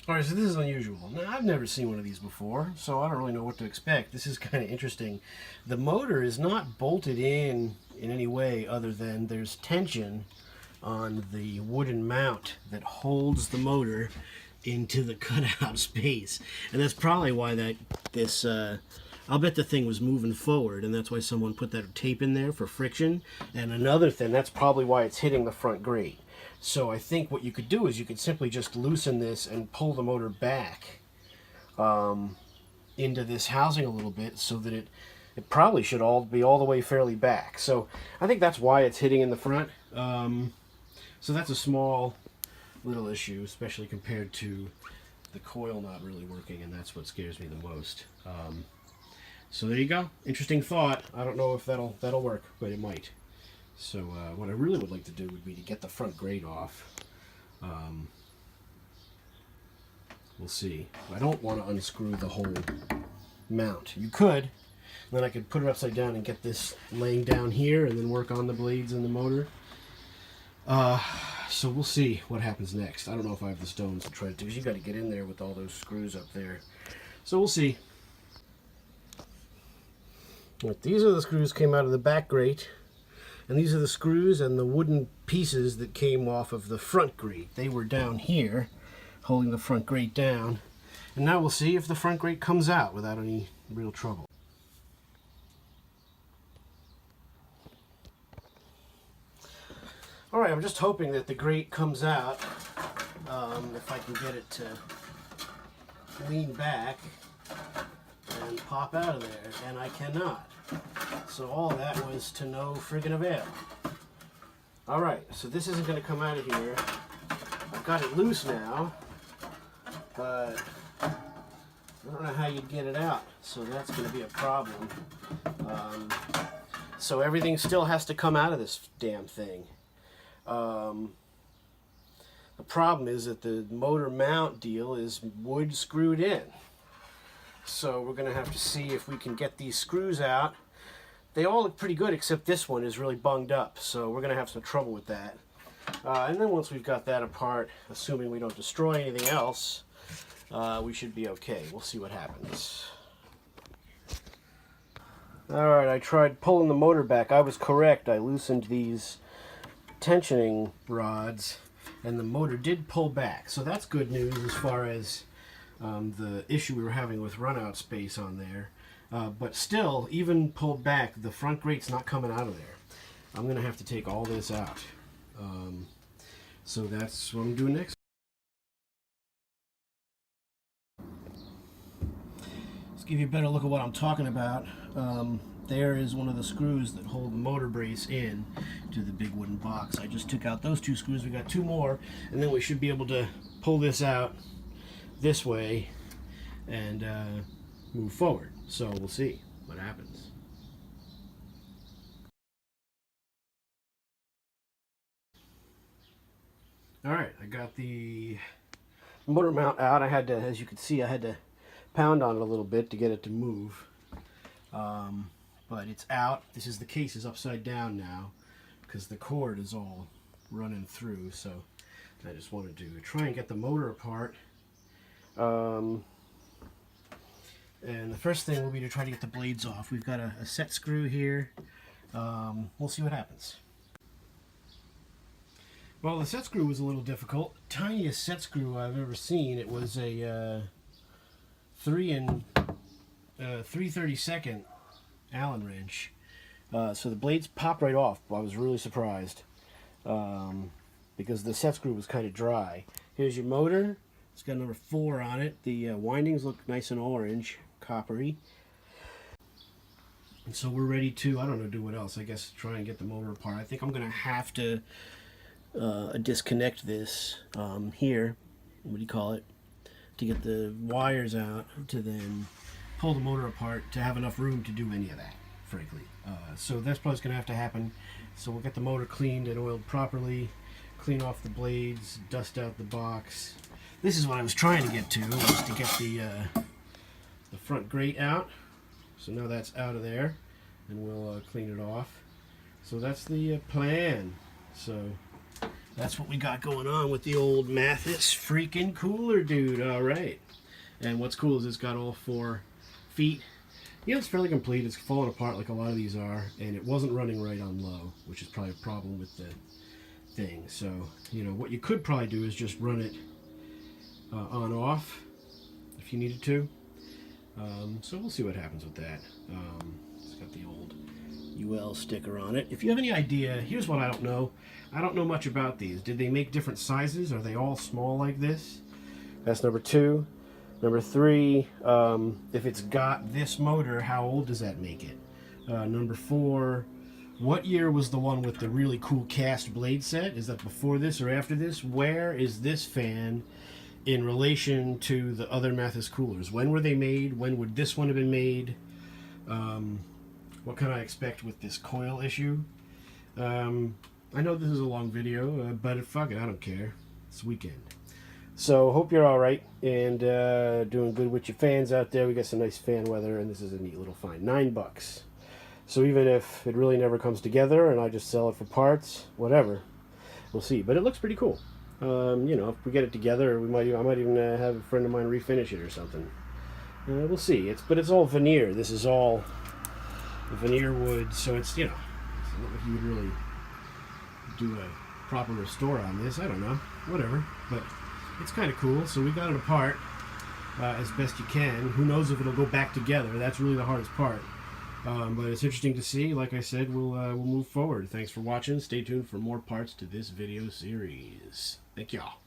Alright, so this is unusual. Now, I've never seen one of these before, so I don't really know what to expect. This is kind of interesting. The motor is not bolted in any way other than there's tension on the wooden mount that holds the motor into the cutout space. And that's probably why I'll bet the thing was moving forward, and that's why someone put that tape in there for friction. And another thing, that's probably why it's hitting the front grate. So I think what you could do is you could simply just loosen this and pull the motor back into this housing a little bit so that it probably should all be all the way fairly back. So I think that's why it's hitting in the front. So that's a small little issue, especially compared to the coil not really working, and that's what scares me the most. So there you go. Interesting thought. I don't know if that'll work, but it might. So what I really would like to do would be to get the front grate off. We'll see. I don't want to unscrew the whole mount. You could. Then I could put it upside down and get this laying down here and then work on the blades and the motor. So we'll see what happens next. I don't know if I have the stones to try to do, because you got to get in there with all those screws up there. So we'll see. These are the screws came out of the back grate. And these are the screws and the wooden pieces that came off of the front grate. They were down here, holding the front grate down. And now we'll see if the front grate comes out without any real trouble. Alright, I'm just hoping that the grate comes out. If I can get it to lean back and pop out of there. And I cannot. So all that was to no friggin' avail. Alright, so this isn't going to come out of here. I've got it loose now, but I don't know how you'd get it out, so that's going to be a problem. So everything still has to come out of this damn thing. The problem is that the motor mount deal is wood screwed in. So we're going to have to see if we can get these screws out. They all look pretty good, except this one is really bunged up, so we're going to have some trouble with that. And then once we've got that apart, assuming we don't destroy anything else, we should be okay. We'll see what happens. Alright, I tried pulling the motor back. I was correct. I loosened these tensioning rods, and the motor did pull back. So that's good news as far as the issue we were having with runout space on there. But still, even pulled back, the front grate's not coming out of there. I'm going to have to take all this out. So that's what I'm doing next. Let's give you a better look at what I'm talking about. There is one of the screws that hold the motor brace in to the big wooden box. I just took out those two screws. We got two more, and then we should be able to pull this out this way and move forward. So we'll see what happens. Alright, I got the motor mount out. I had to, as you can see, I had to pound on it a little bit to get it to move. But it's out. This is the case is upside down now because the cord is all running through. So I just wanted to try and get the motor apart. And the first thing will be to try to get the blades off. We've got a set screw here. We'll see what happens. Well, the set screw was a little difficult. Tiniest set screw I've ever seen. It was a 3/32 Allen wrench. So the blades popped right off. I was really surprised because the set screw was kind of dry. Here's your motor. It's got number 4 on it. The windings look nice and orange, coppery. And so we're ready to, I don't know, do what else. I guess try and get the motor apart. I think I'm going to have to disconnect this here, what do you call it, to get the wires out to then pull the motor apart to have enough room to do any of that, frankly. So that's probably going to have to happen. So we'll get the motor cleaned and oiled properly, clean off the blades, dust out the box. This is what I was trying to get to, was to get the front grate out. So now that's out of there, and we'll clean it off. So that's the plan. So that's what we got going on with the old Mathis freaking cooler, dude. All right. And what's cool is it's got all 4 feet. You know, it's fairly complete. It's falling apart like a lot of these are, and it wasn't running right on low, which is probably a problem with the thing. So, you know, what you could probably do is just run it on off if you needed to. So we'll see what happens with that. It's got the old UL sticker on it. If you have any idea, here's what I don't know. I don't know much about these. Did they make different sizes? Are they all small like this? That's number 2. Number 3, if it's got this motor, how old does that make it? Number 4, what year was the one with the really cool cast blade set? Is that before this or after this? Where is this fan in relation to the other Mathis coolers? When were they made? When would this one have been made? What can I expect with this coil issue? I know this is a long video, but fuck it, I don't care. It's weekend. So hope you're all right and doing good with your fans out there. We got some nice fan weather, and this is a neat little find. $9. So even if it really never comes together and I just sell it for parts, whatever, we'll see. But it looks pretty cool. You know, if we get it together, I might even have a friend of mine refinish it or something. We'll see. But it's all veneer. This is all veneer wood, so it's, you know, it's not like you would really do a proper restore on this. I don't know, whatever. But it's kind of cool. So we got it apart as best you can. Who knows if it'll go back together? That's really the hardest part. But it's interesting to see. Like I said, we'll move forward. Thanks for watching. Stay tuned for more parts to this video series. Thank y'all.